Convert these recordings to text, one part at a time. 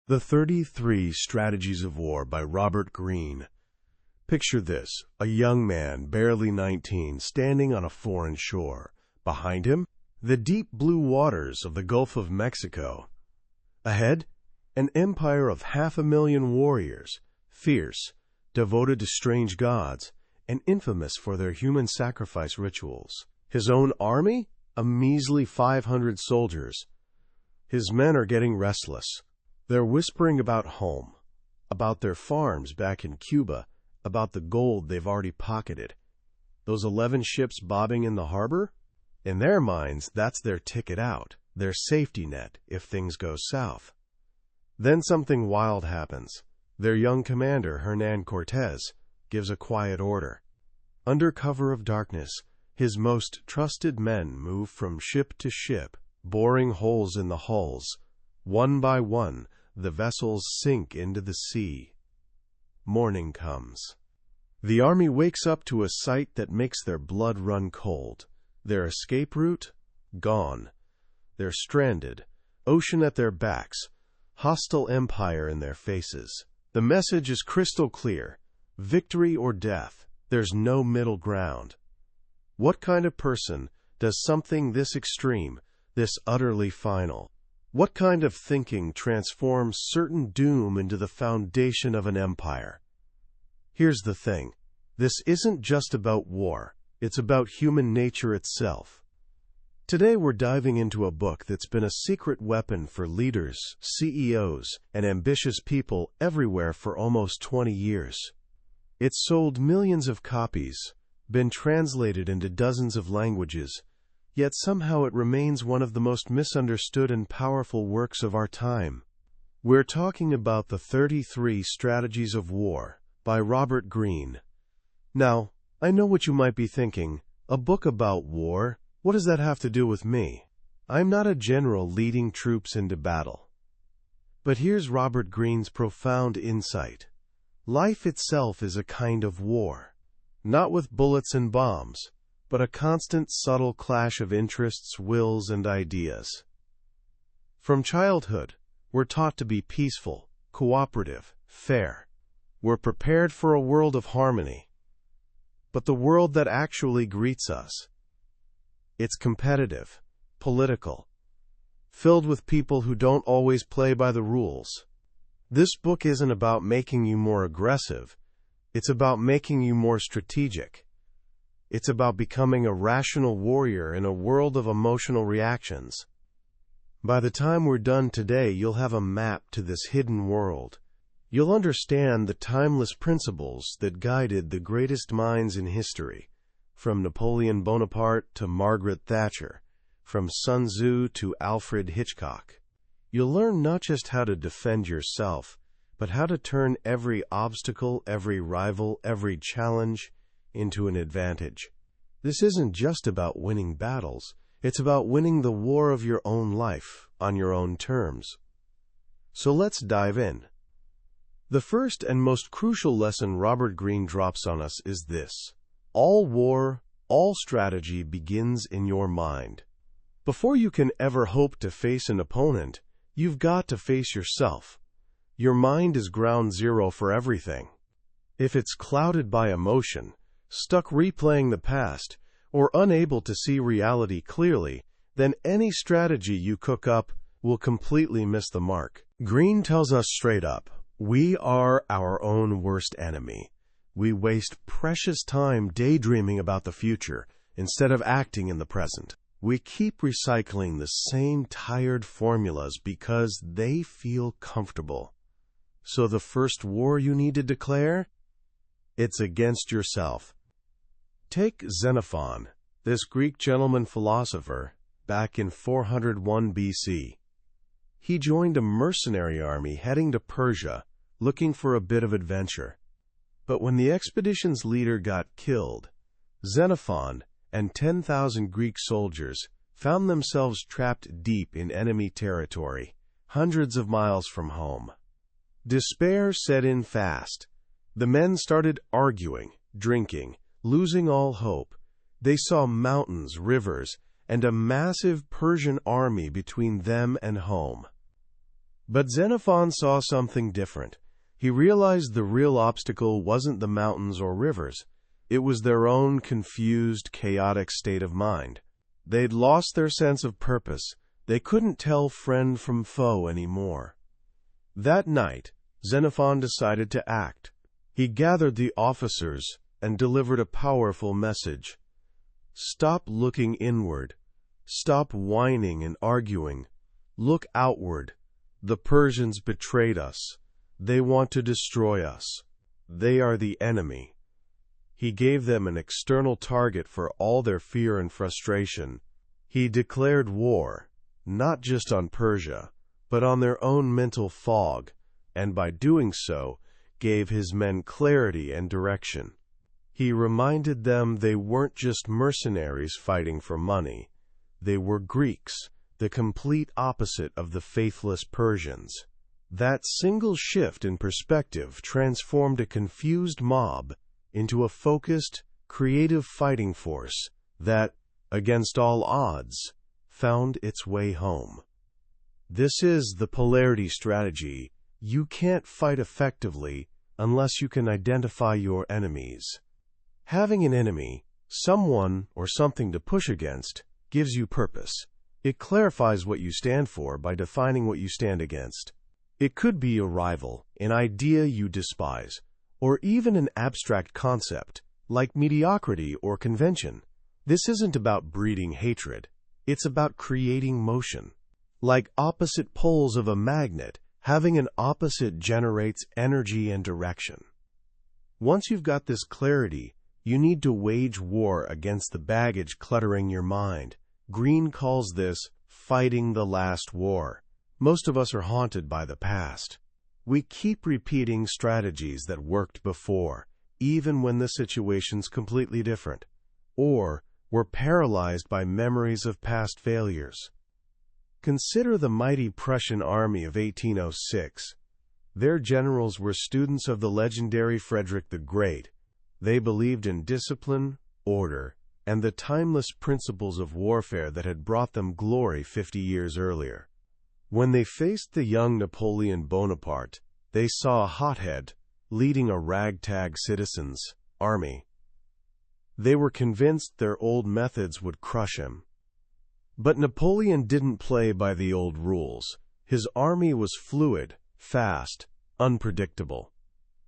The 33 Strategies of War by Robert Greene. Picture this, a young man, barely 19, standing on a foreign shore. Behind him, the deep blue waters of the Gulf of Mexico. Ahead, an empire of 500,000 warriors, fierce, devoted to strange gods, and infamous for their human sacrifice rituals. His own army? A measly 500 soldiers. His men are getting restless. They're whispering about home, about their farms back in Cuba, about the gold they've already pocketed. Those 11 ships bobbing in the harbor? In their minds, that's their ticket out, their safety net if things go south. Then something wild happens. Their young commander, Hernan Cortez, gives a quiet order. Under cover of darkness, his most trusted men move from ship to ship, boring holes in the hulls. One by one, the vessels sink into the sea. Morning comes. The army wakes up to a sight that makes their blood run cold. Their escape route? Gone. They're stranded, ocean at their backs, hostile empire in their faces. The message is crystal clear. Victory or death. There's no middle ground. What kind of person does something this extreme, this utterly final? What kind of thinking transforms certain doom into the foundation of an empire? Here's the thing. This isn't just about war. It's about human nature itself. Today we're diving into a book that's been a secret weapon for leaders, CEOs, and ambitious people everywhere for almost 20 years. It's sold millions of copies, been translated into dozens of languages, yet somehow it remains one of the most misunderstood and powerful works of our time. We're talking about the 33 Strategies of War by Robert Greene. Now, I know what you might be thinking. A book about war? What does that have to do with me? I'm not a general leading troops into battle. But here's Robert Greene's profound insight. Life itself is a kind of war. Not with bullets and bombs, but a constant subtle clash of interests, wills, and ideas. From childhood, we're taught to be peaceful, cooperative, fair. We're prepared for a world of harmony. But the world that actually greets us, it's competitive, political, filled with people who don't always play by the rules. This book isn't about making you more aggressive. It's about making you more strategic. It's about becoming a rational warrior in a world of emotional reactions. By the time we're done today, you'll have a map to this hidden world. You'll understand the timeless principles that guided the greatest minds in history, from Napoleon Bonaparte to Margaret Thatcher, from Sun Tzu to Alfred Hitchcock. You'll learn not just how to defend yourself, but how to turn every obstacle, every rival, every challenge into an advantage. This isn't just about winning battles. It's about winning the war of your own life, on your own terms. So let's dive in. The first and most crucial lesson Robert Greene drops on us is this. All war, all strategy begins in your mind. Before you can ever hope to face an opponent, you've got to face yourself. Your mind is ground zero for everything. If it's clouded by emotion, stuck replaying the past, or unable to see reality clearly, then any strategy you cook up will completely miss the mark. Greene tells us straight up, we are our own worst enemy. We waste precious time daydreaming about the future instead of acting in the present. We keep recycling the same tired formulas because they feel comfortable. So the first war you need to declare? It's against yourself. Take Xenophon, this Greek gentleman philosopher, back in 401 BC. He joined a mercenary army heading to Persia, looking for a bit of adventure. But when the expedition's leader got killed, Xenophon and 10,000 Greek soldiers found themselves trapped deep in enemy territory, hundreds of miles from home. Despair set in fast. The men started arguing, drinking, losing all hope. They saw mountains, rivers, and a massive Persian army between them and home. But Xenophon saw something different. He realized the real obstacle wasn't the mountains or rivers. It was their own confused, chaotic state of mind. They'd lost their sense of purpose. They couldn't tell friend from foe anymore. That night, Xenophon decided to act. He gathered the officers and delivered a powerful message. Stop looking inward. Stop whining and arguing. Look outward. The Persians betrayed us. They want to destroy us. They are the enemy. He gave them an external target for all their fear and frustration. He declared war, not just on Persia, but on their own mental fog, and by doing so, gave his men clarity and direction. He reminded them they weren't just mercenaries fighting for money. They were Greeks, the complete opposite of the faithless Persians. That single shift in perspective transformed a confused mob into a focused, creative fighting force that, against all odds, found its way home. This is the polarity strategy. You can't fight effectively unless you can identify your enemies. Having an enemy, someone or something to push against, gives you purpose. It clarifies what you stand for by defining what you stand against. It could be a rival, an idea you despise, or even an abstract concept, like mediocrity or convention. This isn't about breeding hatred. It's about creating motion. Like opposite poles of a magnet, having an opposite generates energy and direction. Once you've got this clarity, you need to wage war against the baggage cluttering your mind. Greene calls this fighting the last war. Most of us are haunted by the past. We keep repeating strategies that worked before, even when the situation's completely different. Or we're paralyzed by memories of past failures. Consider the mighty Prussian army of 1806. Their generals were students of the legendary Frederick the Great. They believed in discipline, order, and the timeless principles of warfare that had brought them glory 50 years earlier. When they faced the young Napoleon Bonaparte, they saw a hothead leading a ragtag citizens' army. They were convinced their old methods would crush him. But Napoleon didn't play by the old rules. His army was fluid, fast, unpredictable.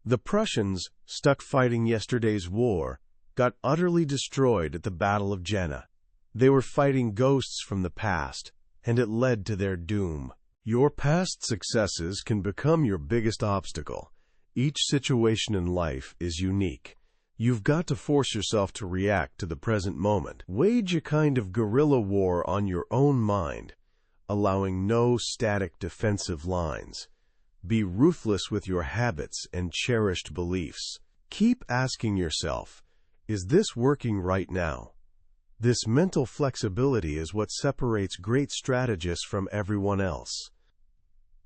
The Prussians, stuck fighting yesterday's war, got utterly destroyed at the Battle of Jena. They were fighting ghosts from the past, and it led to their doom. Your past successes can become your biggest obstacle. Each situation in life is unique. You've got to force yourself to react to the present moment. Wage a kind of guerrilla war on your own mind, allowing no static defensive lines. Be ruthless with your habits and cherished beliefs. Keep asking yourself, is this working right now? This mental flexibility is what separates great strategists from everyone else.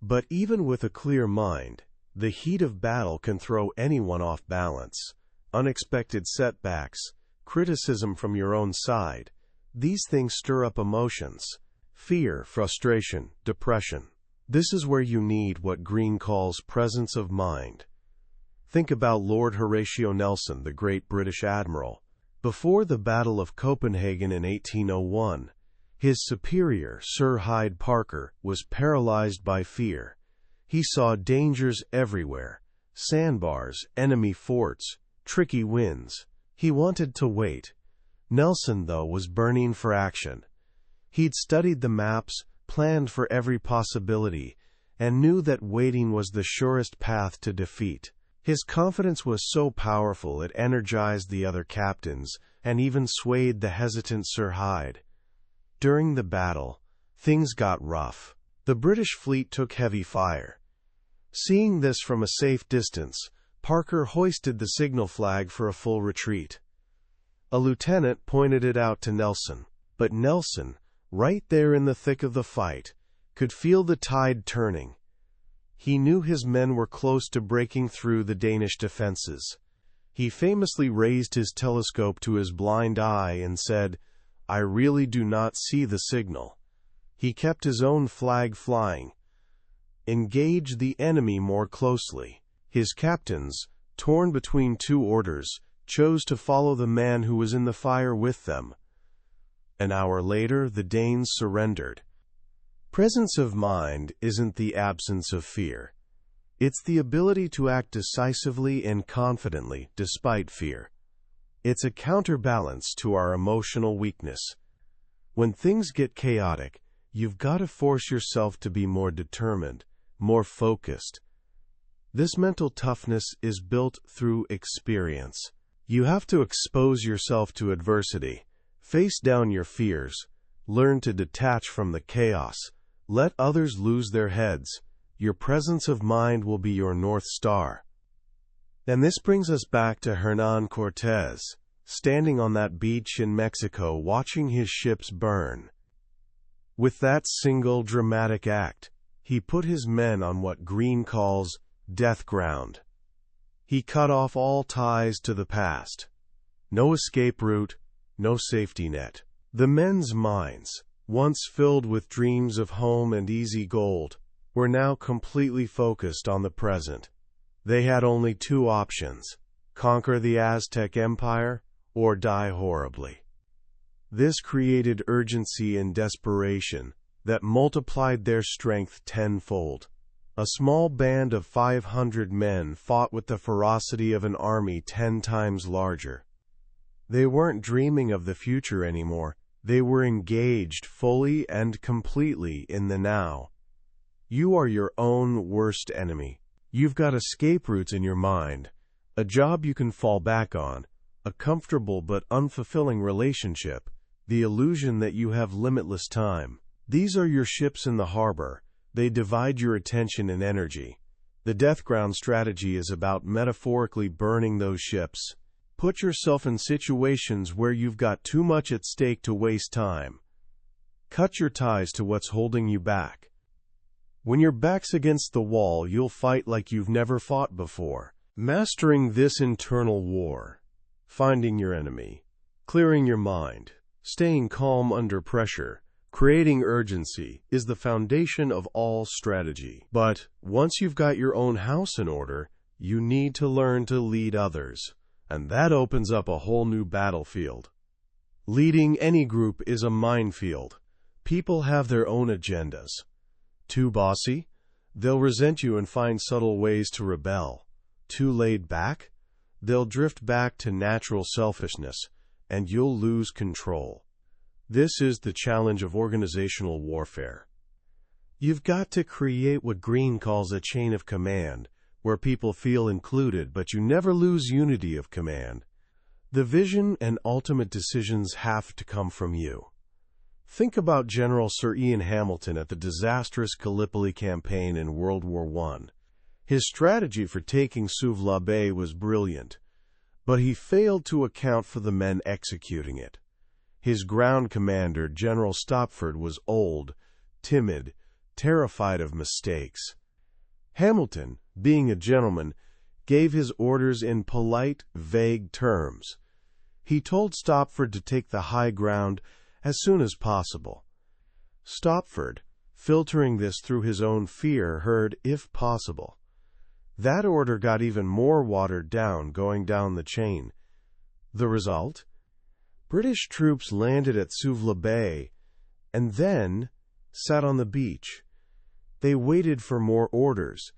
But even with a clear mind, the heat of battle can throw anyone off balance. Unexpected setbacks, criticism from your own side, these things stir up emotions. Fear, frustration, depression. This is where you need what Greene calls presence of mind. Think about Lord Horatio Nelson, the great British admiral. Before the Battle of Copenhagen in 1801, his superior, Sir Hyde Parker, was paralyzed by fear. He saw dangers everywhere, sandbars, enemy forts, tricky winds. He wanted to wait. Nelson, though, was burning for action. He'd studied the maps, planned for every possibility, and knew that waiting was the surest path to defeat. His confidence was so powerful it energized the other captains and even swayed the hesitant Sir Hyde. During the battle, things got rough. The British fleet took heavy fire. Seeing this from a safe distance, Parker hoisted the signal flag for a full retreat. A lieutenant pointed it out to Nelson, but Nelson, right there in the thick of the fight, could feel the tide turning. He knew his men were close to breaking through the Danish defenses. He famously raised his telescope to his blind eye and said, "I really do not see the signal." He kept his own flag flying. engage the enemy more closely. His captains, torn between two orders, chose to follow the man who was in the fire with them. An hour later, the Danes surrendered. Presence of mind isn't the absence of fear. It's the ability to act decisively and confidently despite fear. It's a counterbalance to our emotional weakness. When things get chaotic, you've got to force yourself to be more determined, more focused. This mental toughness is built through experience. You have to expose yourself to adversity, face down your fears, learn to detach from the chaos, let others lose their heads. Your presence of mind will be your North Star. And this brings us back to Hernán Cortés, standing on that beach in Mexico watching his ships burn. With that single dramatic act, he put his men on what Greene calls death ground. He cut off all ties to the past. No escape route, no safety net. The men's minds, once filled with dreams of home and easy gold, were now completely focused on the present. They had only two options: conquer the Aztec Empire or die horribly. This created urgency and desperation that multiplied their strength tenfold. A small band of 500 men fought with the ferocity of an army 10 times larger. They weren't dreaming of the future anymore. They were engaged fully and completely in the now. You are your own worst enemy. You've got escape routes in your mind, a job you can fall back on, a comfortable but unfulfilling relationship, the illusion that you have limitless time. These are your ships in the harbor. They divide your attention and energy. The death ground strategy is about metaphorically burning those ships. Put yourself in situations where you've got too much at stake to waste time. Cut your ties to what's holding you back. When your back's against the wall, you'll fight like you've never fought before. Mastering this internal war, finding your enemy, clearing your mind, staying calm under pressure, creating urgency, is the foundation of all strategy. But once you've got your own house in order, you need to learn to lead others. And that opens up a whole new battlefield. Leading any group is a minefield. People have their own agendas. Too bossy? They'll resent you and find subtle ways to rebel. Too laid back? They'll drift back to natural selfishness, and you'll lose control. This is the challenge of organizational warfare. You've got to create what Greene calls a chain of command, where people feel included, but you never lose unity of command. The vision and ultimate decisions have to come from you. Think about General Sir Ian Hamilton at the disastrous Gallipoli campaign in World War I. His strategy for taking Suvla Bay was brilliant, but he failed to account for the men executing it. His ground commander, General Stopford, was old, timid, terrified of mistakes. Hamilton, being a gentleman, gave his orders in polite, vague terms. He told Stopford to take the high ground as soon as possible. Stopford, filtering this through his own fear, heard, "if possible." That order got even more watered down going down the chain. The result? British troops landed at Suvla Bay and then sat on the beach. They waited for more orders.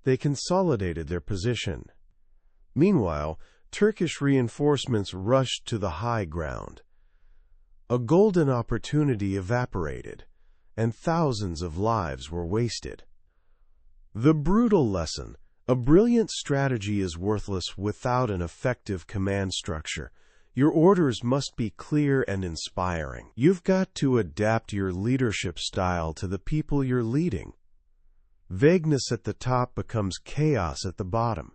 They consolidated their position. Meanwhile, Turkish reinforcements rushed to the high ground. A golden opportunity evaporated, and thousands of lives were wasted. The brutal lesson: a brilliant strategy is worthless without an effective command structure. Your orders must be clear and inspiring. You've got to adapt your leadership style to the people you're leading. Vagueness at the top becomes chaos at the bottom.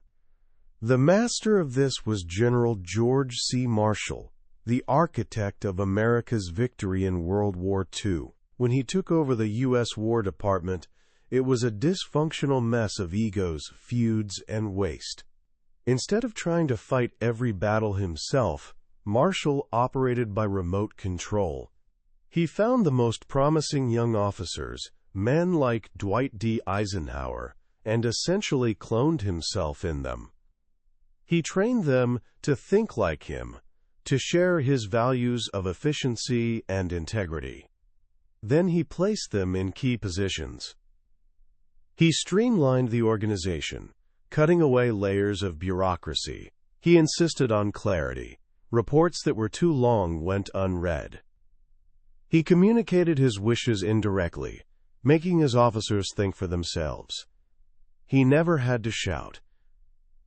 The master of this was General George C. Marshall, the architect of America's victory in World War II. When he took over the U.S. War Department, it was a dysfunctional mess of egos, feuds, and waste. Instead of trying to fight every battle himself, Marshall operated by remote control. He found the most promising young officers, men like Dwight D. Eisenhower, and essentially cloned himself in them. He trained them to think like him, to share his values of efficiency and integrity. Then he placed them in key positions. He streamlined the organization, cutting away layers of bureaucracy. He insisted on clarity. Reports that were too long went unread. He communicated his wishes indirectly, making his officers think for themselves. He never had to shout.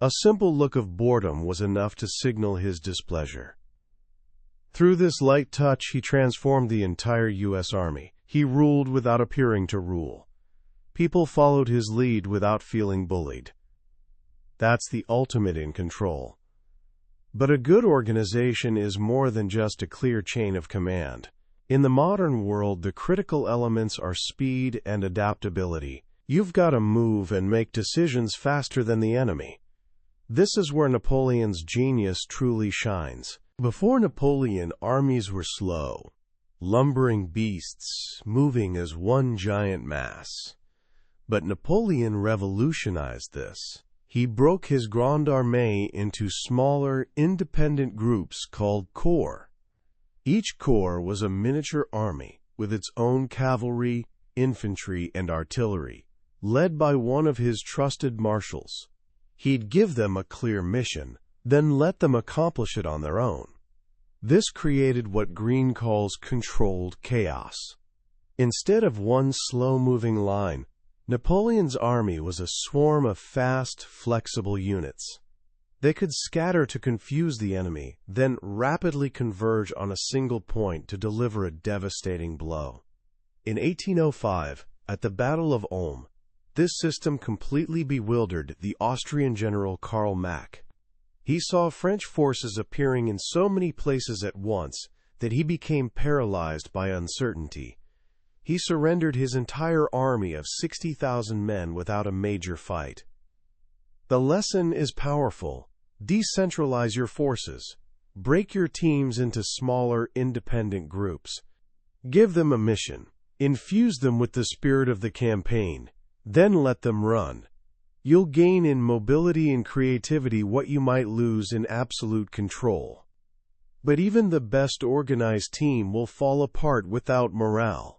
A simple look of boredom was enough to signal his displeasure. Through this light touch, he transformed the entire U.S. Army. He ruled without appearing to rule. People followed his lead without feeling bullied. That's the ultimate in control. But a good organization is more than just a clear chain of command. In the modern world, the critical elements are speed and adaptability. You've got to move and make decisions faster than the enemy. This is where Napoleon's genius truly shines. Before Napoleon, armies were slow, lumbering beasts, moving as one giant mass. But Napoleon revolutionized this. He broke his Grande Armée into smaller, independent groups called corps. Each corps was a miniature army with its own cavalry, infantry, and artillery, led by one of his trusted marshals. He'd give them a clear mission, then let them accomplish it on their own. This created what Greene calls controlled chaos. Instead of one slow-moving line, Napoleon's army was a swarm of fast, flexible units. They could scatter to confuse the enemy, then rapidly converge on a single point to deliver a devastating blow. In 1805, at the Battle of Ulm, this system completely bewildered the Austrian general Karl Mack. He saw French forces appearing in so many places at once that he became paralyzed by uncertainty. He surrendered his entire army of 60,000 men without a major fight. The lesson is powerful. Decentralize your forces. Break your teams into smaller, independent groups. Give them a mission. Infuse them with the spirit of the campaign. Then let them run. You'll gain in mobility and creativity what you might lose in absolute control. But even the best organized team will fall apart without morale.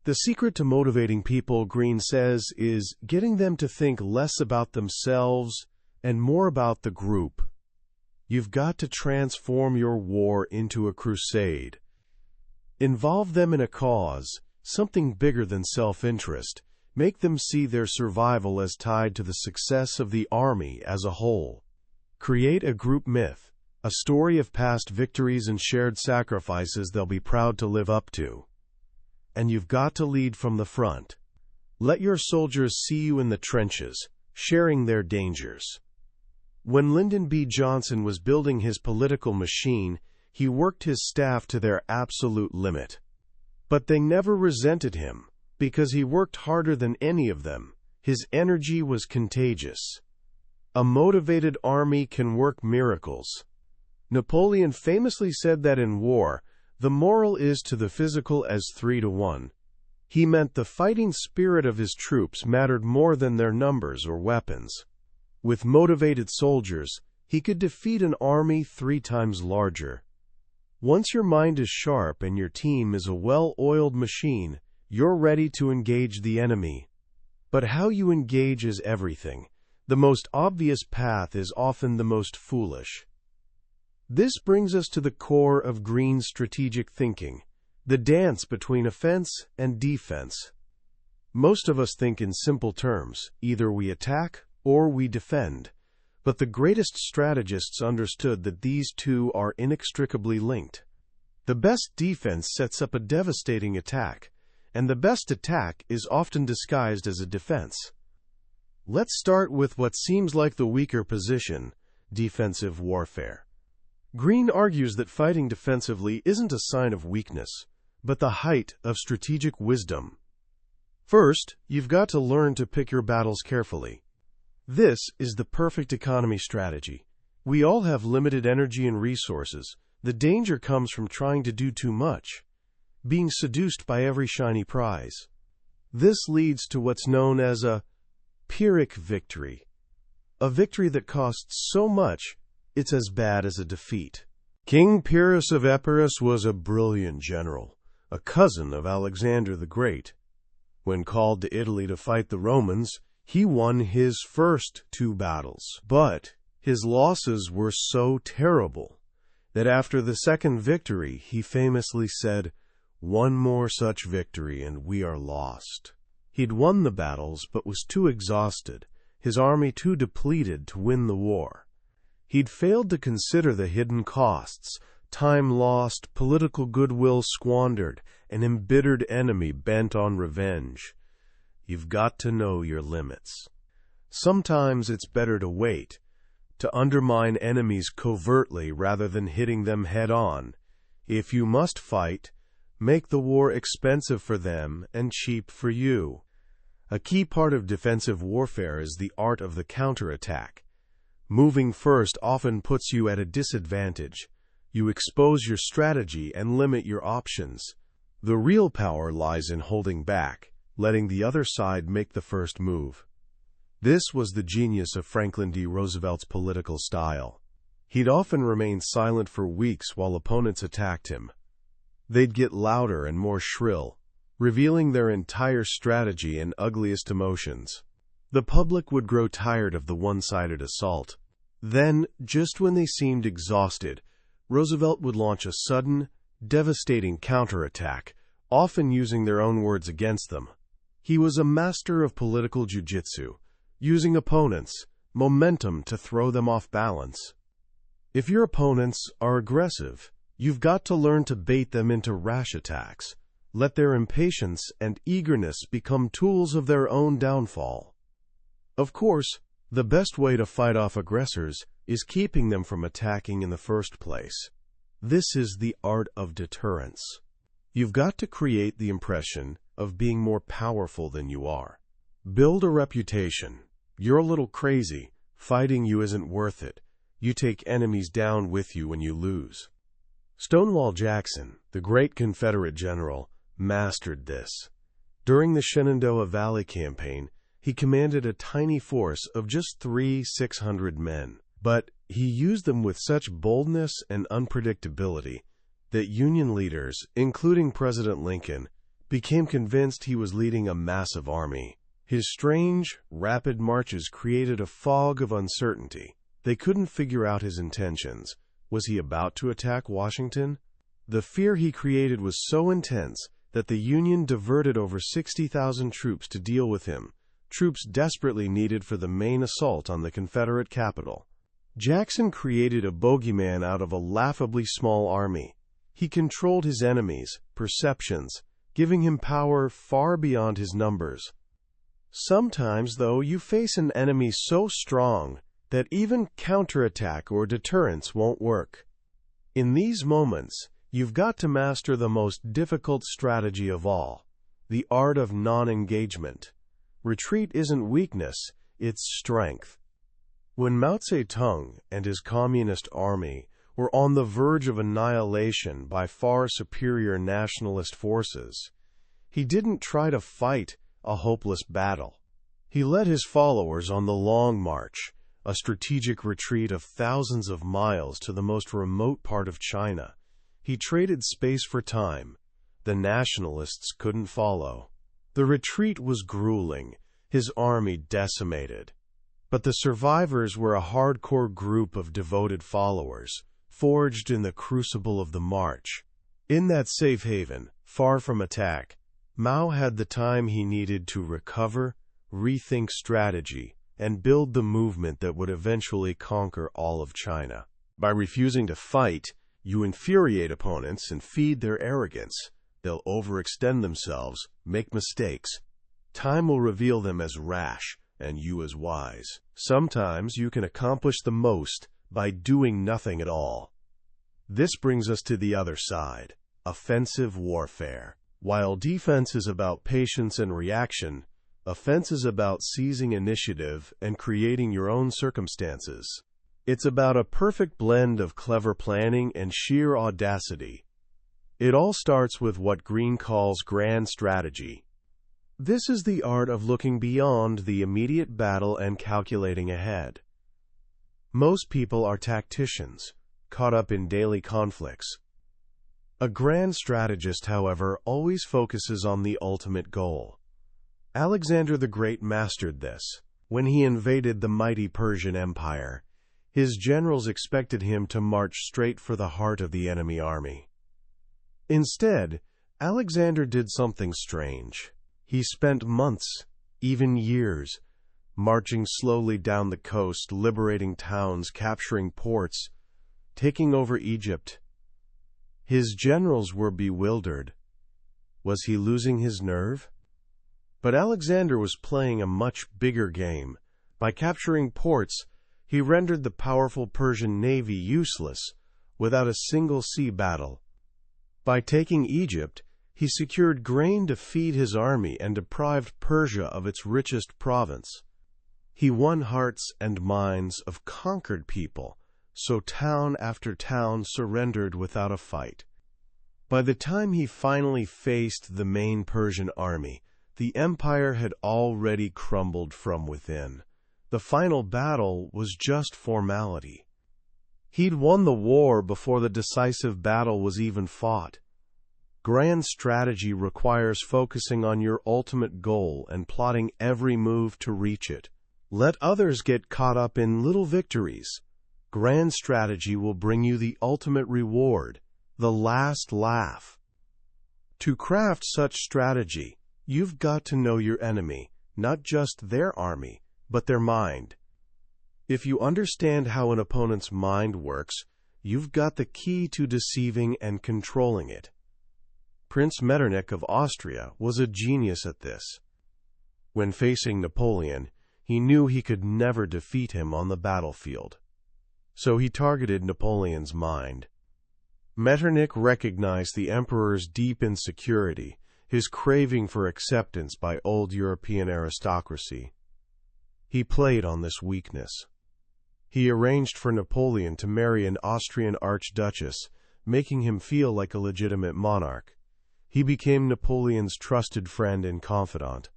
The secret to motivating people, Greene says, is getting them to think less about themselves and more about the group. You've got to transform your war into a crusade. Involve them in a cause, something bigger than self-interest. Make them see their survival as tied to the success of the army as a whole. Create a group myth, a story of past victories and shared sacrifices they'll be proud to live up to. And you've got to lead from the front. Let your soldiers see you in the trenches, sharing their dangers. When Lyndon B. Johnson was building his political machine, he worked his staff to their absolute limit. But they never resented him, because he worked harder than any of them. His energy was contagious. A motivated army can work miracles. Napoleon famously said that in war, the moral is to the physical as 3-to-1. He meant the fighting spirit of his troops mattered more than their numbers or weapons. With motivated soldiers, he could defeat an army 3 times larger. Once your mind is sharp and your team is a well-oiled machine, you're ready to engage the enemy. But how you engage is everything. The most obvious path is often the most foolish. This brings us to the core of Greene's strategic thinking, the dance between offense and defense. Most of us think in simple terms, either we attack or we defend, but the greatest strategists understood that these two are inextricably linked. The best defense sets up a devastating attack, and the best attack is often disguised as a defense. Let's start with what seems like the weaker position, defensive warfare. Greene argues that fighting defensively isn't a sign of weakness, but the height of strategic wisdom. First, you've got to learn to pick your battles carefully. This is the perfect economy strategy. We all have limited energy and resources. The danger comes from trying to do too much, being seduced by every shiny prize. This leads to what's known as a Pyrrhic victory, a victory that costs so much it's as bad as a defeat. King Pyrrhus of Epirus was a brilliant general, a cousin of Alexander the Great. When called to Italy to fight the Romans, he won his first 2 battles. But his losses were so terrible that after the second victory, he famously said, "One more such victory and we are lost." He'd won the battles but was too exhausted, his army too depleted to win the war. He'd failed to consider the hidden costs, time lost, political goodwill squandered, an embittered enemy bent on revenge. You've got to know your limits. Sometimes it's better to wait, to undermine enemies covertly rather than hitting them head-on. If you must fight, make the war expensive for them and cheap for you. A key part of defensive warfare is the art of the counterattack. Moving first often puts you at a disadvantage. You expose your strategy and limit your options. The real power lies in holding back, letting the other side make the first move. This was the genius of Franklin D. Roosevelt's political style. He'd often remain silent for weeks while opponents attacked him. They'd get louder and more shrill, revealing their entire strategy and ugliest emotions. The public would grow tired of the one-sided assault. Then, just when they seemed exhausted, Roosevelt would launch a sudden, devastating counterattack, often using their own words against them. He was a master of political jujitsu, using opponents' momentum to throw them off balance. If your opponents are aggressive, you've got to learn to bait them into rash attacks. Let their impatience and eagerness become tools of their own downfall. Of course, the best way to fight off aggressors is keeping them from attacking in the first place. This is the art of deterrence. You've got to create the impression of being more powerful than you are. Build a reputation. You're a little crazy. Fighting you isn't worth it. You take enemies down with you when you lose. Stonewall Jackson, the great Confederate general, mastered this. During the Shenandoah Valley campaign, he commanded a tiny force of just 600 men. But he used them with such boldness and unpredictability that Union leaders, including President Lincoln, became convinced he was leading a massive army. His strange, rapid marches created a fog of uncertainty. They couldn't figure out his intentions. Was he about to attack Washington? The fear he created was so intense that the Union diverted over 60,000 troops to deal with him, troops desperately needed for the main assault on the Confederate capital. Jackson created a bogeyman out of a laughably small army. He controlled his enemies' perceptions, giving him power far beyond his numbers. Sometimes, though, you face an enemy so strong that even counterattack or deterrence won't work. In these moments, you've got to master the most difficult strategy of all, the art of non-engagement. Retreat isn't weakness, it's strength. When Mao Zedong and his communist army were on the verge of annihilation by far superior nationalist forces, he didn't try to fight a hopeless battle. He led his followers on the Long March, a strategic retreat of thousands of miles to the most remote part of China. He traded space for time. The nationalists couldn't follow. The retreat was grueling, his army decimated. But the survivors were a hardcore group of devoted followers, forged in the crucible of the march. In that safe haven, far from attack, Mao had the time he needed to recover, rethink strategy, and build the movement that would eventually conquer all of China. By refusing to fight, you infuriate opponents and feed their arrogance. They'll overextend themselves, make mistakes. Time will reveal them as rash, and you as wise. Sometimes you can accomplish the most by doing nothing at all. This brings us to the other side, offensive warfare. While defense is about patience and reaction, offense is about seizing initiative and creating your own circumstances. It's about a perfect blend of clever planning and sheer audacity. It all starts with what Greene calls grand strategy. This is the art of looking beyond the immediate battle and calculating ahead. Most people are tacticians, caught up in daily conflicts. A grand strategist, however, always focuses on the ultimate goal. Alexander the Great mastered this. When he invaded the mighty Persian Empire, his generals expected him to march straight for the heart of the enemy army. Instead, Alexander did something strange. He spent months, even years, marching slowly down the coast, liberating towns, capturing ports, taking over Egypt. His generals were bewildered. Was he losing his nerve? But Alexander was playing a much bigger game. By capturing ports, he rendered the powerful Persian navy useless without a single sea battle. By taking Egypt, he secured grain to feed his army and deprived Persia of its richest province. He won hearts and minds of conquered people, so town after town surrendered without a fight. By the time he finally faced the main Persian army, the empire had already crumbled from within. The final battle was just formality. He'd won the war before the decisive battle was even fought. Grand strategy requires focusing on your ultimate goal and plotting every move to reach it. Let others get caught up in little victories. Grand strategy will bring you the ultimate reward, the last laugh. To craft such strategy, you've got to know your enemy, not just their army, but their mind. If you understand how an opponent's mind works, you've got the key to deceiving and controlling it. Prince Metternich of Austria was a genius at this. When facing Napoleon, he knew he could never defeat him on the battlefield. So he targeted Napoleon's mind. Metternich recognized the emperor's deep insecurity, his craving for acceptance by old European aristocracy. He played on this weakness. He arranged for Napoleon to marry an Austrian archduchess, making him feel like a legitimate monarch. He became Napoleon's trusted friend and confidant.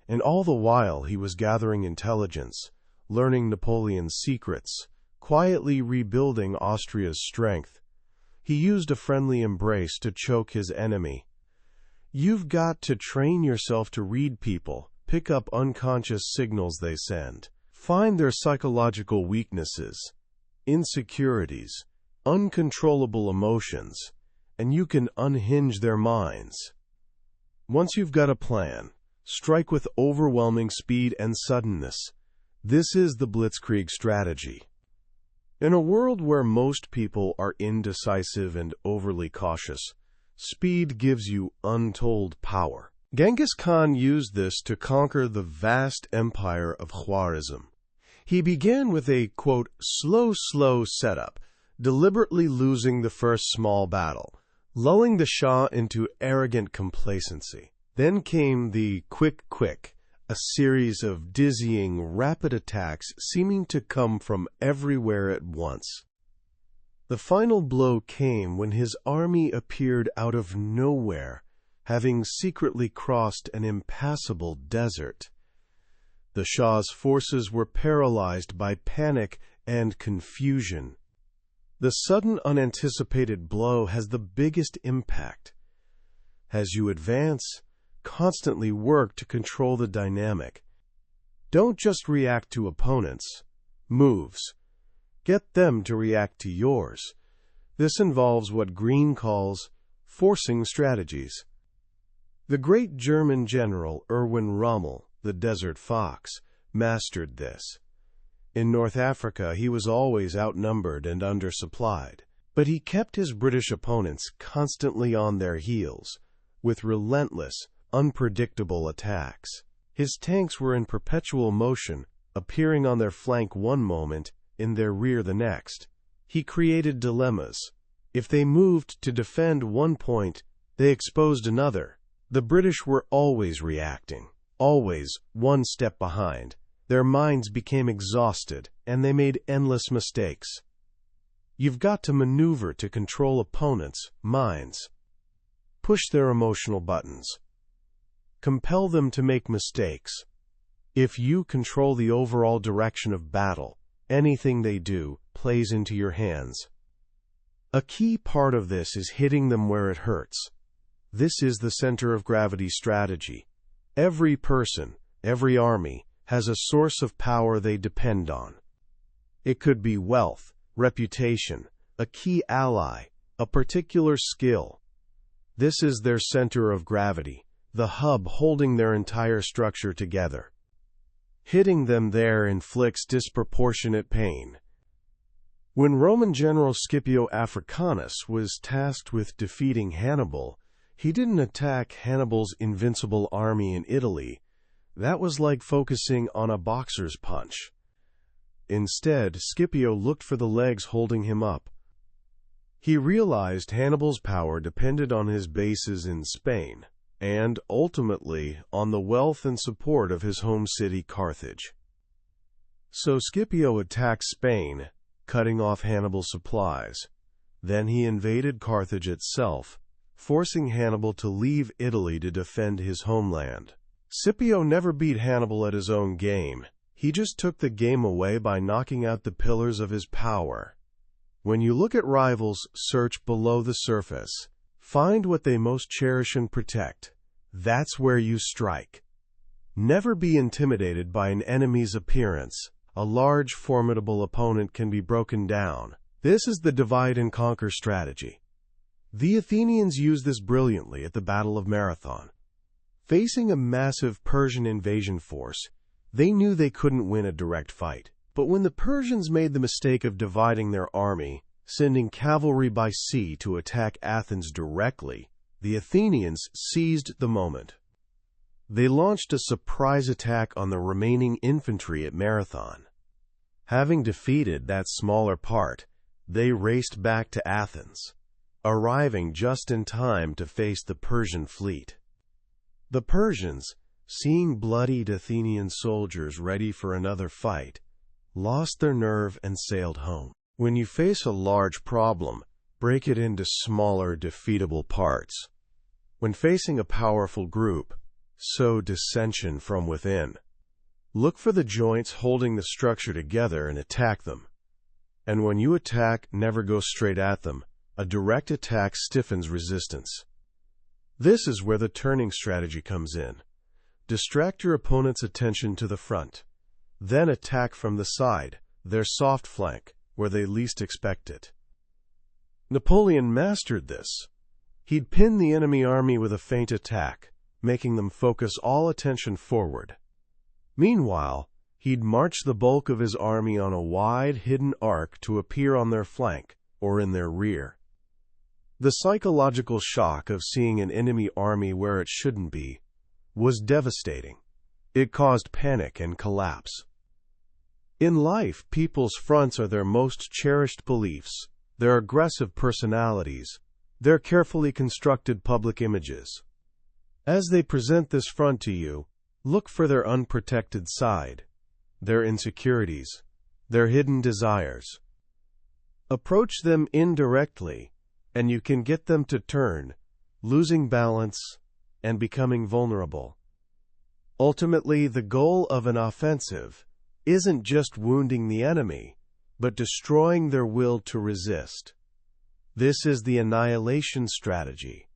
And all the while he was gathering intelligence, learning Napoleon's secrets, quietly rebuilding Austria's strength. He used a friendly embrace to choke his enemy. You've got to train yourself to read people, pick up unconscious signals they send, find their psychological weaknesses, insecurities, uncontrollable emotions, and you can unhinge their minds. Once you've got a plan, strike with overwhelming speed and suddenness. This is the blitzkrieg strategy. In a world where most people are indecisive and overly cautious, speed gives you untold power. Genghis Khan used this to conquer the vast empire of Khwarizm. He began with a, quote, slow setup, deliberately losing the first small battle, lulling the Shah into arrogant complacency. Then came the quick, a series of dizzying, rapid attacks seeming to come from everywhere at once. The final blow came when his army appeared out of nowhere, having secretly crossed an impassable desert. The Shah's forces were paralyzed by panic and confusion. The sudden, unanticipated blow has the biggest impact. As you advance, constantly work to control the dynamic. Don't just react to opponents' moves. Get them to react to yours. This involves what Greene calls forcing strategies. The great German general Erwin Rommel, the Desert Fox, mastered this. In North Africa, he was always outnumbered and undersupplied, but he kept his British opponents constantly on their heels, with relentless, unpredictable attacks. His tanks were in perpetual motion, appearing on their flank one moment, in their rear the next. He created dilemmas. If they moved to defend one point, they exposed another. The British were always reacting, always one step behind. Their minds became exhausted, and they made endless mistakes. You've got to maneuver to control opponents' minds. Push their emotional buttons. Compel them to make mistakes. If you control the overall direction of battle, anything they do plays into your hands. A key part of this is hitting them where it hurts. This is the center of gravity strategy. Every person, every army, has a source of power they depend on. It could be wealth, reputation, a key ally, a particular skill. This is their center of gravity, the hub holding their entire structure together. Hitting them there inflicts disproportionate pain. When Roman general Scipio Africanus was tasked with defeating Hannibal, he didn't attack Hannibal's invincible army in Italy. That was like focusing on a boxer's punch. Instead, Scipio looked for the legs holding him up. He realized Hannibal's power depended on his bases in Spain, and, ultimately, on the wealth and support of his home city Carthage. So Scipio attacked Spain, cutting off Hannibal's supplies. Then he invaded Carthage itself, forcing Hannibal to leave Italy to defend his homeland. Scipio never beat Hannibal at his own game. He just took the game away by knocking out the pillars of his power. When you look at rivals, search below the surface. Find what they most cherish and protect. That's where you strike. Never be intimidated by an enemy's appearance. A large, formidable opponent can be broken down. This is the divide and conquer strategy. The Athenians used this brilliantly at the Battle of Marathon. Facing a massive Persian invasion force, they knew they couldn't win a direct fight. But when the Persians made the mistake of dividing their army, sending cavalry by sea to attack Athens directly, the Athenians seized the moment. They launched a surprise attack on the remaining infantry at Marathon. Having defeated that smaller part, they raced back to Athens, arriving just in time to face the Persian fleet. The Persians, seeing bloodied Athenian soldiers ready for another fight, lost their nerve and sailed home. When you face a large problem, break it into smaller, defeatable parts. When facing a powerful group, sow dissension from within. Look for the joints holding the structure together and attack them. And when you attack, never go straight at them. A direct attack stiffens resistance. This is where the turning strategy comes in. Distract your opponent's attention to the front. Then attack from the side, their soft flank, where they least expect it. Napoleon mastered this. He'd pin the enemy army with a feint attack, making them focus all attention forward. Meanwhile, he'd march the bulk of his army on a wide, hidden arc to appear on their flank or in their rear. The psychological shock of seeing an enemy army where it shouldn't be was devastating. It caused panic and collapse. In life, people's fronts are their most cherished beliefs, their aggressive personalities, their carefully constructed public images. As they present this front to you, look for their unprotected side, their insecurities, their hidden desires. Approach them indirectly, and you can get them to turn, losing balance and becoming vulnerable. Ultimately, the goal of an offensive isn't just wounding the enemy, but destroying their will to resist. This is the annihilation strategy.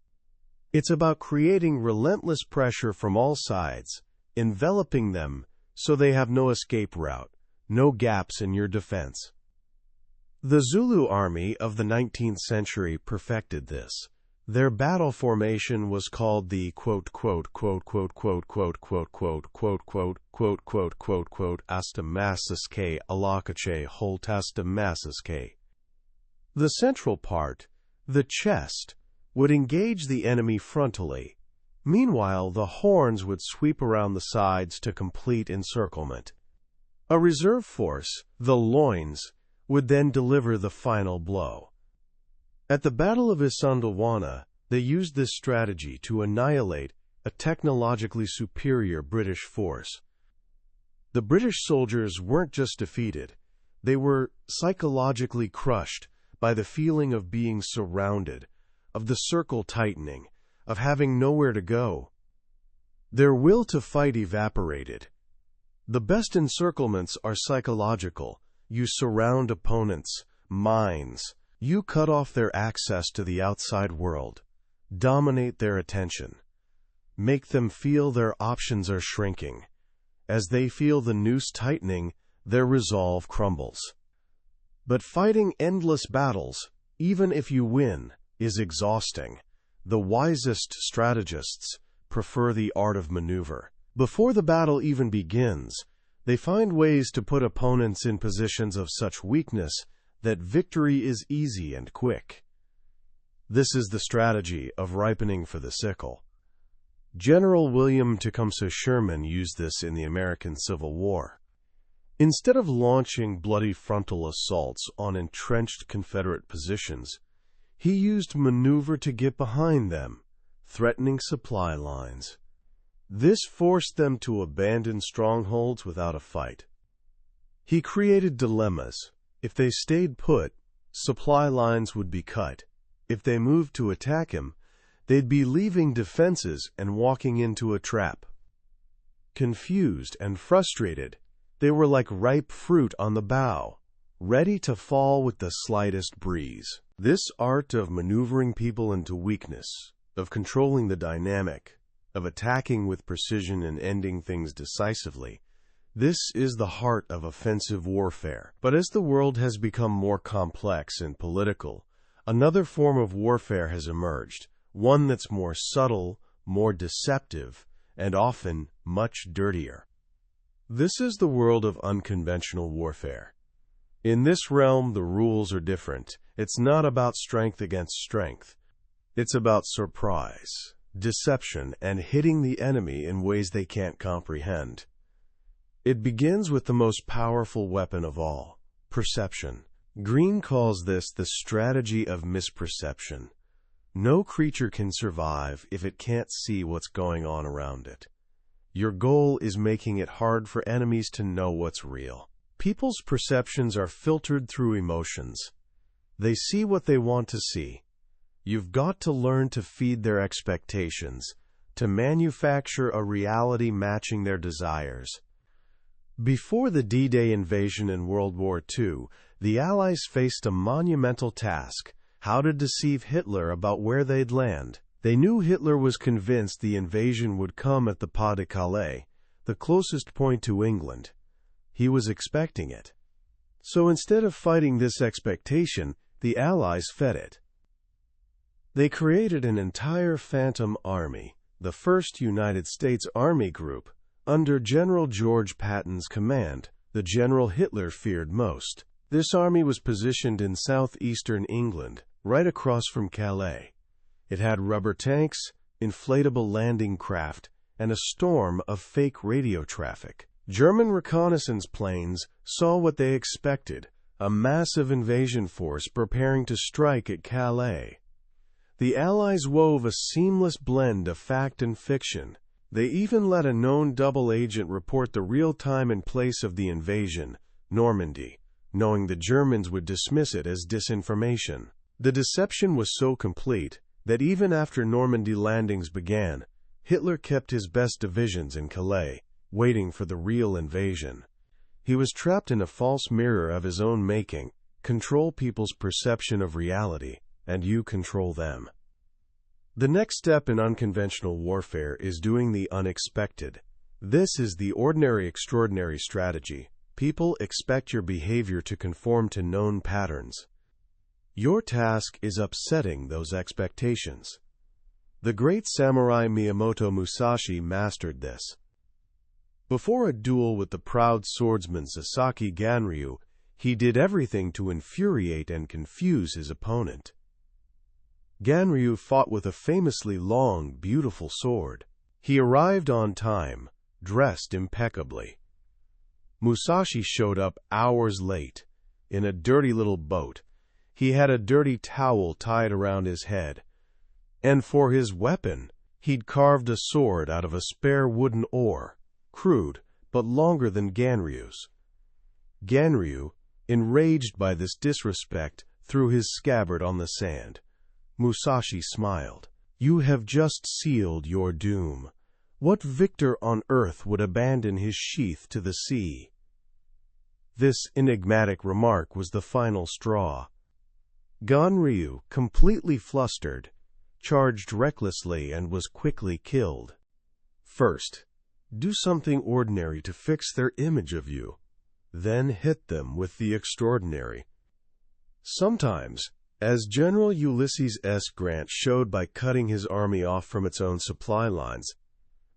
It's about creating relentless pressure from all sides, enveloping them so they have no escape route, no gaps in your defense. The Zulu army of the 19th century perfected this. Their battle formation was called the astamasaske alakache holtastamasaske. The central part, the chest, would engage the enemy frontally. Meanwhile, the horns would sweep around the sides to complete encirclement. A reserve force, the loins, would then deliver the final blow. At the Battle of Isandlwana, they used this strategy to annihilate a technologically superior British force. The British soldiers weren't just defeated, they were psychologically crushed by the feeling of being surrounded, of the circle tightening, of having nowhere to go. Their will to fight evaporated. The best encirclements are psychological. You surround opponents' minds. You cut off their access to the outside world. Dominate their attention. Make them feel their options are shrinking. As they feel the noose tightening, their resolve crumbles. But fighting endless battles, even if you win, is exhausting. The wisest strategists prefer the art of maneuver. Before the battle even begins, they find ways to put opponents in positions of such weakness that victory is easy and quick. This is the strategy of ripening for the sickle. General William Tecumseh Sherman used this in the American Civil War. Instead of launching bloody frontal assaults on entrenched Confederate positions, he used maneuver to get behind them, threatening supply lines. This forced them to abandon strongholds without a fight. He created dilemmas. If they stayed put, supply lines would be cut. If they moved to attack him, they'd be leaving defenses and walking into a trap. Confused and frustrated, they were like ripe fruit on the bough, ready to fall with the slightest breeze. This art of maneuvering people into weakness, of controlling the dynamic, of attacking with precision and ending things decisively, this is the heart of offensive warfare. But as the world has become more complex and political, another form of warfare has emerged, one that's more subtle, more deceptive, and often much dirtier. This is the world of unconventional warfare. In this realm, the rules are different. It's not about strength against strength. It's about surprise, deception, and hitting the enemy in ways they can't comprehend. It begins with the most powerful weapon of all, perception. Greene calls this the strategy of misperception. No creature can survive if it can't see what's going on around it. Your goal is making it hard for enemies to know what's real. People's perceptions are filtered through emotions. They see what they want to see. You've got to learn to feed their expectations, to manufacture a reality matching their desires. Before the D-Day invasion in World War II, the Allies faced a monumental task: how to deceive Hitler about where they'd land. They knew Hitler was convinced the invasion would come at the Pas de Calais, the closest point to England. He was expecting it. So instead of fighting this expectation, the Allies fed it. They created an entire phantom army, the 1st United States Army Group, under General George Patton's command, the general Hitler feared most. This army was positioned in southeastern England, right across from Calais. It had rubber tanks, inflatable landing craft, and a storm of fake radio traffic. German reconnaissance planes saw what they expected: a massive invasion force preparing to strike at Calais. The Allies wove a seamless blend of fact and fiction. They even let a known double agent report the real time and place of the invasion, Normandy, knowing the Germans would dismiss it as disinformation. The deception was so complete that even after Normandy landings began, Hitler kept his best divisions in Calais, waiting for the real invasion. He was trapped in a false mirror of his own making. Control people's perception of reality, and you control them. The next step in unconventional warfare is doing the unexpected. This is the ordinary extraordinary strategy. People expect your behavior to conform to known patterns. Your task is upsetting those expectations. The great samurai Miyamoto Musashi mastered this. Before a duel with the proud swordsman Sasaki Ganryu, he did everything to infuriate and confuse his opponent. Ganryu fought with a famously long, beautiful sword. He arrived on time, dressed impeccably. Musashi showed up hours late, in a dirty little boat. He had a dirty towel tied around his head. And for his weapon, he'd carved a sword out of a spare wooden oar, crude, but longer than Ganryu's. Ganryu, enraged by this disrespect, threw his scabbard on the sand. Musashi smiled. "You have just sealed your doom. What victor on earth would abandon his sheath to the sea? This enigmatic remark was the final straw. Ganryu, completely flustered, charged recklessly and was quickly killed. First, do something ordinary to fix their image of you. Then hit them with the extraordinary. Sometimes, as General Ulysses S. Grant showed by cutting his army off from its own supply lines,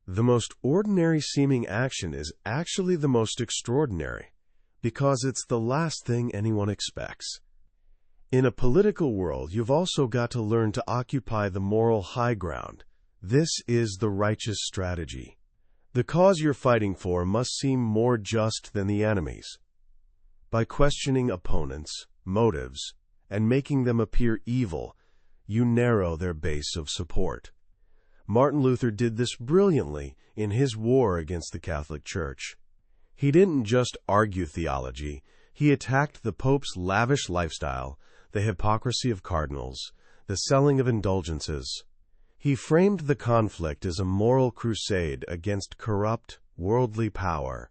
the most ordinary-seeming action is actually the most extraordinary, because it's the last thing anyone expects. In a political world, you've also got to learn to occupy the moral high ground. This is the righteous strategy. The cause you're fighting for must seem more just than the enemy's. By questioning opponents' motives and making them appear evil, you narrow their base of support. Martin Luther did this brilliantly in his war against the Catholic Church. He didn't just argue theology, he attacked the Pope's lavish lifestyle, the hypocrisy of cardinals, the selling of indulgences. He framed the conflict as a moral crusade against corrupt, worldly power.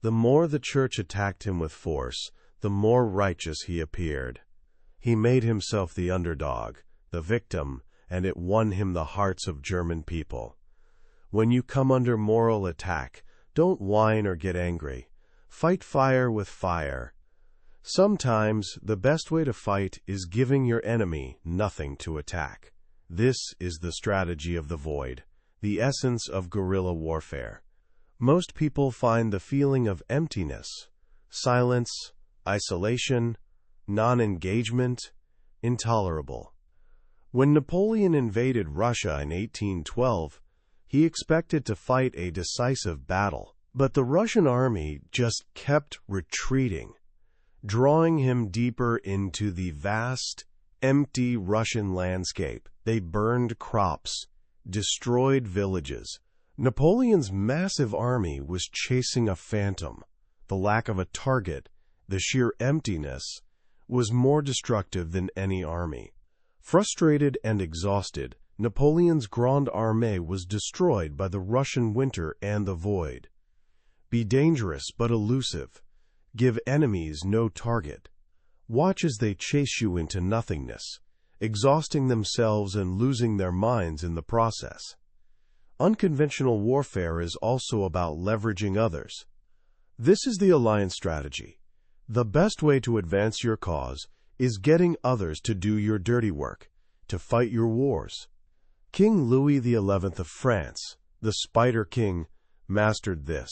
The more the Church attacked him with force, the more righteous he appeared. He made himself the underdog, the victim, and it won him the hearts of German people. When you come under moral attack, don't whine or get angry. Fight fire with fire. Sometimes the best way to fight is giving your enemy nothing to attack. This is the strategy of the void, the essence of guerrilla warfare. Most people find the feeling of emptiness, silence, isolation, non-engagement intolerable. When Napoleon invaded Russia in 1812, he expected to fight a decisive battle, but the Russian army just kept retreating, drawing him deeper into the vast, empty Russian landscape. They burned crops, destroyed villages. Napoleon's massive army was chasing a phantom. The lack of a target, the sheer emptiness, was more destructive than any army. Frustrated and exhausted, Napoleon's Grande Armée was destroyed by the Russian winter and the void. Be dangerous but elusive. Give enemies no target. Watch as they chase you into nothingness, exhausting themselves and losing their minds in the process. Unconventional warfare is also about leveraging others. This is the alliance strategy. The best way to advance your cause is getting others to do your dirty work, to fight your wars. King Louis XI of France, the Spider King, mastered this.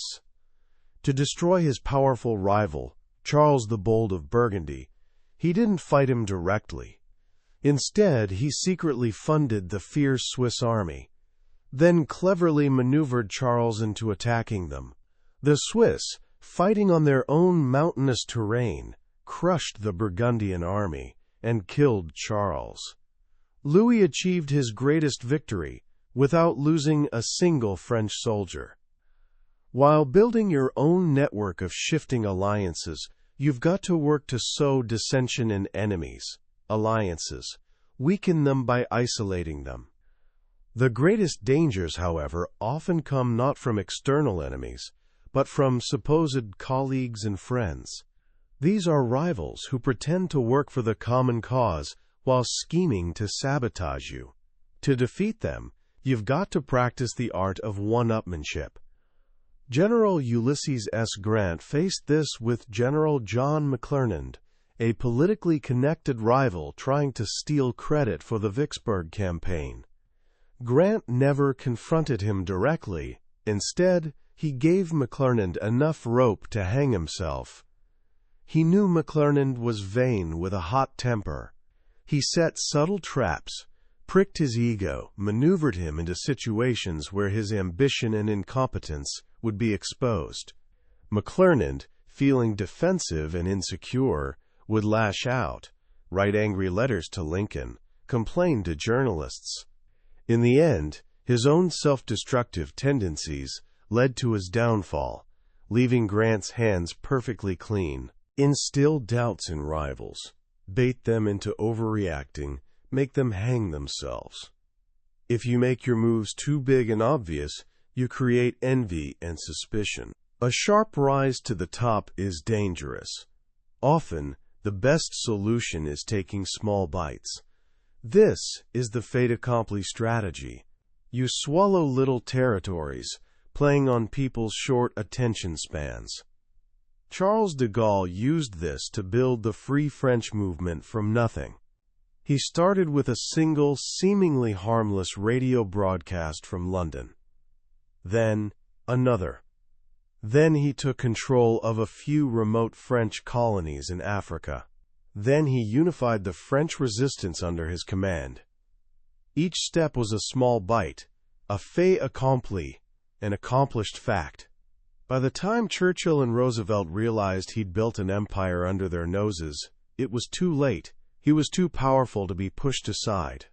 To destroy his powerful rival, Charles the Bold of Burgundy, he didn't fight him directly. Instead, he secretly funded the fierce Swiss army, then cleverly maneuvered Charles into attacking them. The Swiss, fighting on their own mountainous terrain, crushed the Burgundian army and killed Charles. Louis achieved his greatest victory without losing a single French soldier. While building your own network of shifting alliances, you've got to work to sow dissension in enemies, alliances, weaken them by isolating them. The greatest dangers, however, often come not from external enemies, but from supposed colleagues and friends. These are rivals who pretend to work for the common cause while scheming to sabotage you. To defeat them, you've got to practice the art of one-upmanship. General Ulysses S. Grant faced this with General John McClernand, a politically connected rival trying to steal credit for the Vicksburg campaign. Grant never confronted him directly. Instead, he gave McClernand enough rope to hang himself. He knew McClernand was vain with a hot temper. He set subtle traps, pricked his ego, maneuvered him into situations where his ambition and incompetence would be exposed. McClernand, feeling defensive and insecure, would lash out, write angry letters to Lincoln, complain to journalists. In the end, his own self-destructive tendencies led to his downfall, leaving Grant's hands perfectly clean. Instill doubts in rivals, bait them into overreacting, make them hang themselves. If you make your moves too big and obvious, You create envy and suspicion. A sharp rise to the top is dangerous. Often, the best solution is taking small bites. This is the fait accompli strategy. You swallow little territories, playing on people's short attention spans. Charles de Gaulle used this to build the Free French movement from nothing. He started with a single, seemingly harmless radio broadcast from London. Then, another. Then he took control of a few remote French colonies in Africa. Then he unified the French resistance under his command. Each step was a small bite, a fait accompli, an accomplished fact. By the time Churchill and Roosevelt realized he'd built an empire under their noses, it was too late. He was too powerful to be pushed aside.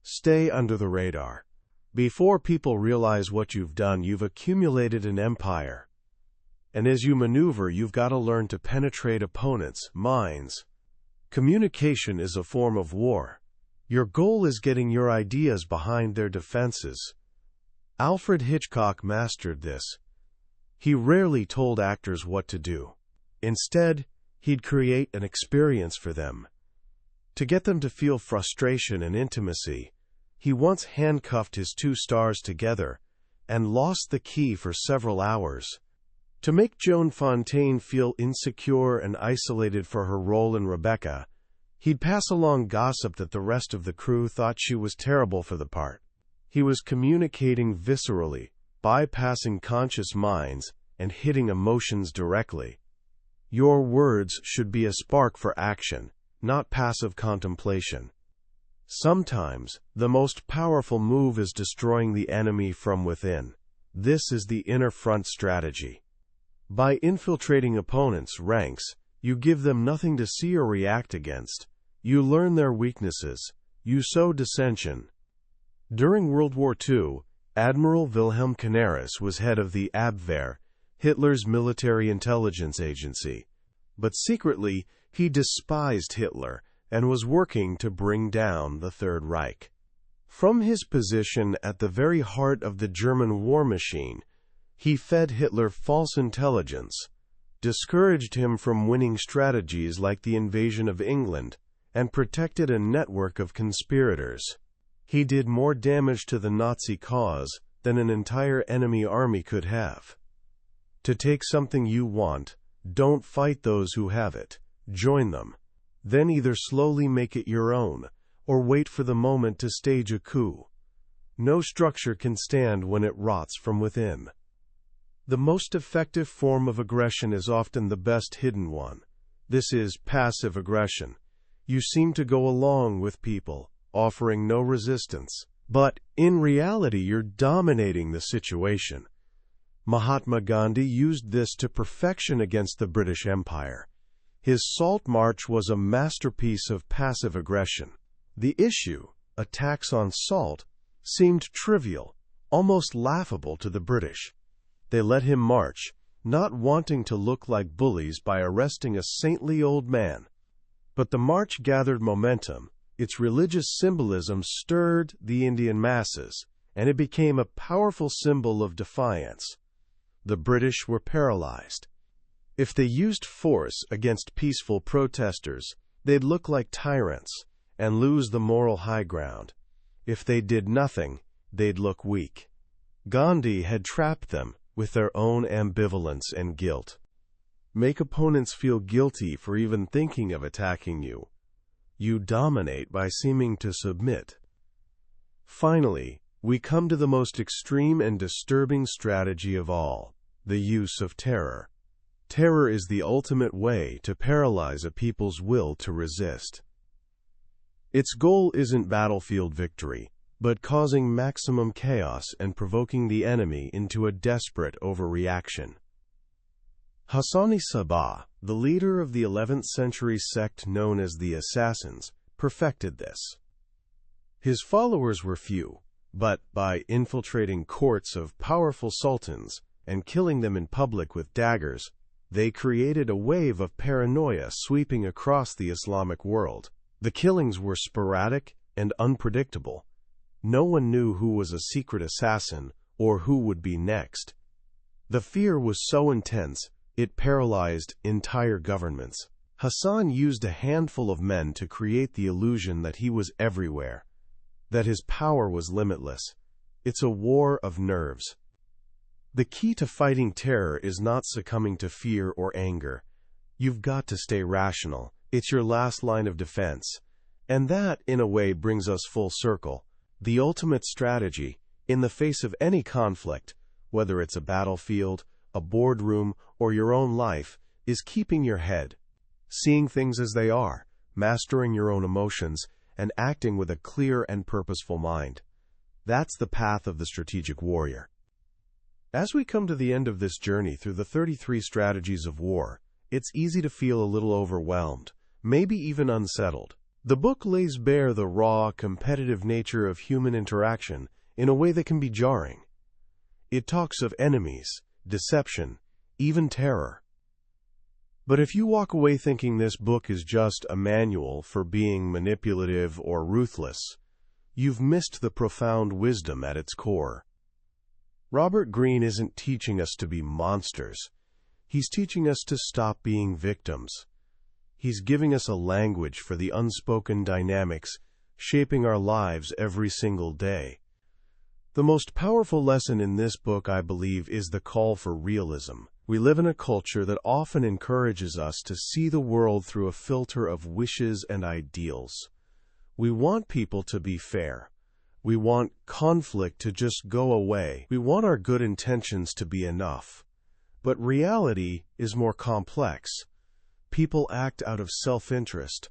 Stay under the radar. Before people realize what you've done, you've accumulated an empire. And as you maneuver, you've got to learn to penetrate opponents' minds. Communication is a form of war. Your goal is getting your ideas behind their defenses. Alfred Hitchcock mastered this. He rarely told actors what to do. Instead, he'd create an experience for them. To get them to feel frustration and intimacy, he once handcuffed his two stars together and lost the key for several hours. To make Joan Fontaine feel insecure and isolated for her role in Rebecca, he'd pass along gossip that the rest of the crew thought she was terrible for the part. He was communicating viscerally, bypassing conscious minds and hitting emotions directly. Your words should be a spark for action, not passive contemplation. Sometimes, the most powerful move is destroying the enemy from within. This is the inner front strategy. By infiltrating opponents' ranks, you give them nothing to see or react against. You learn their weaknesses. You sow dissension. During World War II, Admiral Wilhelm Canaris was head of the Abwehr, Hitler's military intelligence agency. But secretly, he despised Hitler and was working to bring down the Third Reich. From his position at the very heart of the German war machine, he fed Hitler false intelligence, discouraged him from winning strategies like the invasion of England, and protected a network of conspirators. He did more damage to the Nazi cause than an entire enemy army could have. To take something you want, don't fight those who have it. Join them. Then either slowly make it your own, or wait for the moment to stage a coup. No structure can stand when it rots from within. The most effective form of aggression is often the best hidden one. This is passive aggression. You seem to go along with people, offering no resistance. But, in reality, you're dominating the situation. Mahatma Gandhi used this to perfection against the British Empire. His Salt March was a masterpiece of passive aggression. The issue, attacks on salt, seemed trivial, almost laughable to the British. They let him march, not wanting to look like bullies by arresting a saintly old man. But the march gathered momentum, its religious symbolism stirred the Indian masses, and it became a powerful symbol of defiance. The British were paralyzed. If they used force against peaceful protesters, they'd look like tyrants and lose the moral high ground. If they did nothing, they'd look weak. Gandhi had trapped them with their own ambivalence and guilt. Make opponents feel guilty for even thinking of attacking you. You dominate by seeming to submit. Finally, we come to the most extreme and disturbing strategy of all, the use of terror. Terror is the ultimate way to paralyze a people's will to resist. Its goal isn't battlefield victory, but causing maximum chaos and provoking the enemy into a desperate overreaction. Hassani Sabah, the leader of the 11th century sect known as the Assassins, perfected this. His followers were few, but by infiltrating courts of powerful sultans and killing them in public with daggers, they created a wave of paranoia sweeping across the Islamic world. The killings were sporadic and unpredictable. No one knew who was a secret assassin or who would be next. The fear was so intense, it paralyzed entire governments. Hassan used a handful of men to create the illusion that he was everywhere, that his power was limitless. It's a war of nerves. The key to fighting terror is not succumbing to fear or anger. You've got to stay rational. It's your last line of defense. And that, in a way, brings us full circle. The ultimate strategy, in the face of any conflict, whether it's a battlefield, a boardroom, or your own life, is keeping your head, seeing things as they are, mastering your own emotions, and acting with a clear and purposeful mind. That's the path of the strategic warrior. As we come to the end of this journey through the 33 strategies of war, it's easy to feel a little overwhelmed, maybe even unsettled. The book lays bare the raw, competitive nature of human interaction in a way that can be jarring. It talks of enemies, deception, even terror. But if you walk away thinking this book is just a manual for being manipulative or ruthless, you've missed the profound wisdom at its core. Robert Greene isn't teaching us to be monsters. He's teaching us to stop being victims. He's giving us a language for the unspoken dynamics shaping our lives every single day. The most powerful lesson in this book, I believe, is the call for realism. We live in a culture that often encourages us to see the world through a filter of wishes and ideals. We want people to be fair. We want conflict to just go away. We want our good intentions to be enough. But reality is more complex. People act out of self-interest.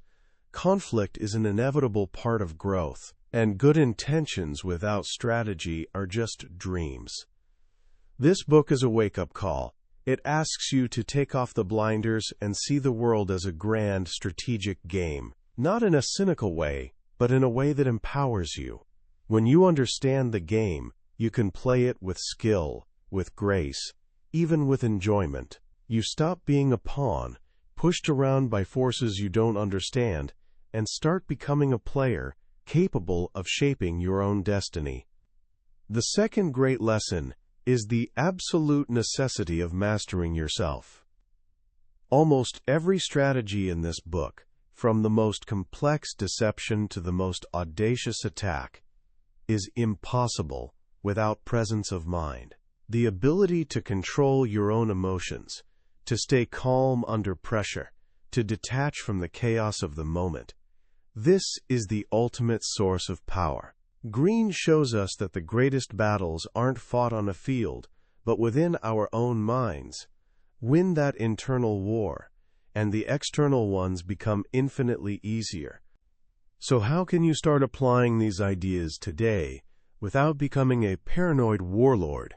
Conflict is an inevitable part of growth, and good intentions without strategy are just dreams. This book is a wake-up call. It asks you to take off the blinders and see the world as a grand, strategic game, not in a cynical way, but in a way that empowers you. When you understand the game, you can play it with skill, with grace, even with enjoyment. You stop being a pawn, pushed around by forces you don't understand, and start becoming a player capable of shaping your own destiny. The second great lesson is the absolute necessity of mastering yourself. Almost every strategy in this book, from the most complex deception to the most audacious attack, is impossible without presence of mind. The ability to control your own emotions, to stay calm under pressure, to detach from the chaos of the moment. This is the ultimate source of power. Greene shows us that the greatest battles aren't fought on a field, but within our own minds. Win that internal war, and the external ones become infinitely easier. So how can you start applying these ideas today without becoming a paranoid warlord?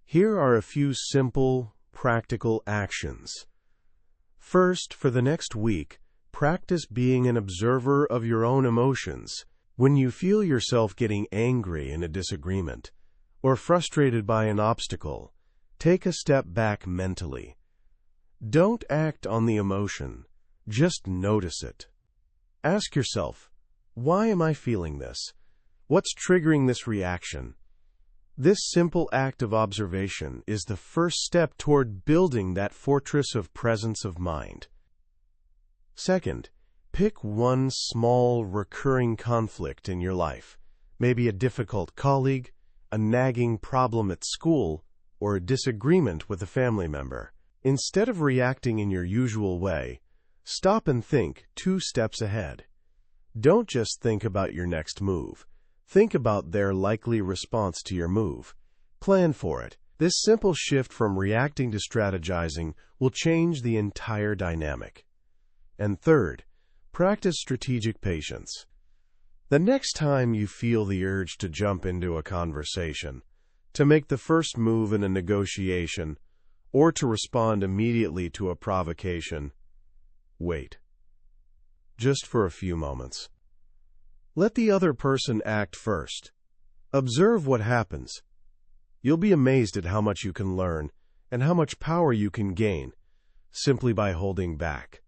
Here are a few simple, practical actions. First, for the next week, practice being an observer of your own emotions. When you feel yourself getting angry in a disagreement or frustrated by an obstacle, take a step back mentally. Don't act on the emotion, just notice it. Ask yourself, why am I feeling this? What's triggering this reaction? This simple act of observation is the first step toward building that fortress of presence of mind. Second, pick one small, recurring conflict in your life, maybe a difficult colleague, a nagging problem at school, or a disagreement with a family member. Instead of reacting in your usual way, stop and think 2 steps ahead. Don't just think about your next move. Think about their likely response to your move. Plan for it. This simple shift from reacting to strategizing will change the entire dynamic. And third, practice strategic patience. The next time you feel the urge to jump into a conversation, to make the first move in a negotiation, or to respond immediately to a provocation, wait. Just for a few moments. Let the other person act first. Observe what happens. You'll be amazed at how much you can learn and how much power you can gain simply by holding back.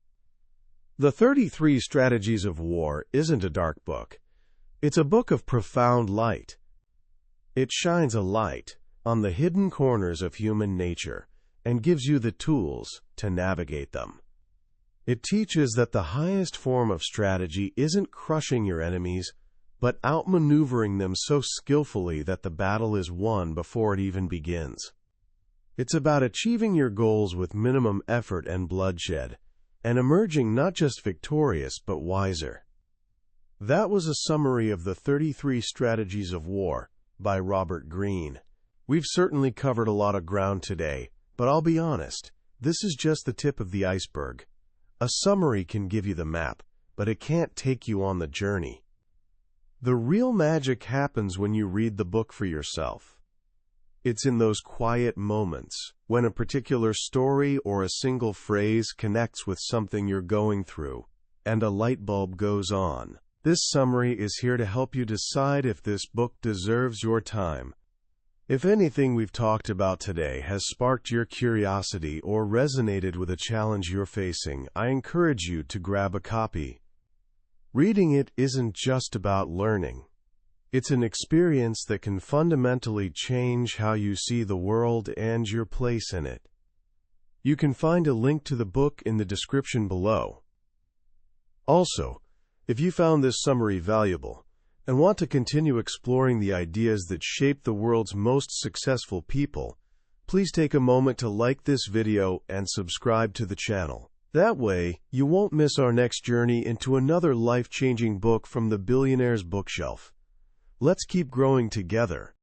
The 33 Strategies of War isn't a dark book. It's a book of profound light. It shines a light, on the hidden corners of human nature and gives you the tools to navigate them. It teaches that the highest form of strategy isn't crushing your enemies, but outmaneuvering them so skillfully that the battle is won before it even begins. It's about achieving your goals with minimum effort and bloodshed, and emerging not just victorious but wiser. That was a summary of the 33 Strategies of War by Robert Greene. We've certainly covered a lot of ground today, but I'll be honest, this is just the tip of the iceberg. A summary can give you the map, but it can't take you on the journey. The real magic happens when you read the book for yourself. It's in those quiet moments, when a particular story or a single phrase connects with something you're going through, and a light bulb goes on. This summary is here to help you decide if this book deserves your time. If anything we've talked about today has sparked your curiosity or resonated with a challenge you're facing, I encourage you to grab a copy. Reading it isn't just about learning. It's an experience that can fundamentally change how you see the world and your place in it. You can find a link to the book in the description below. Also, if you found this summary valuable and want to continue exploring the ideas that shape the world's most successful people, please take a moment to like this video and subscribe to the channel. That way, you won't miss our next journey into another life-changing book from the billionaire's bookshelf. Let's keep growing together.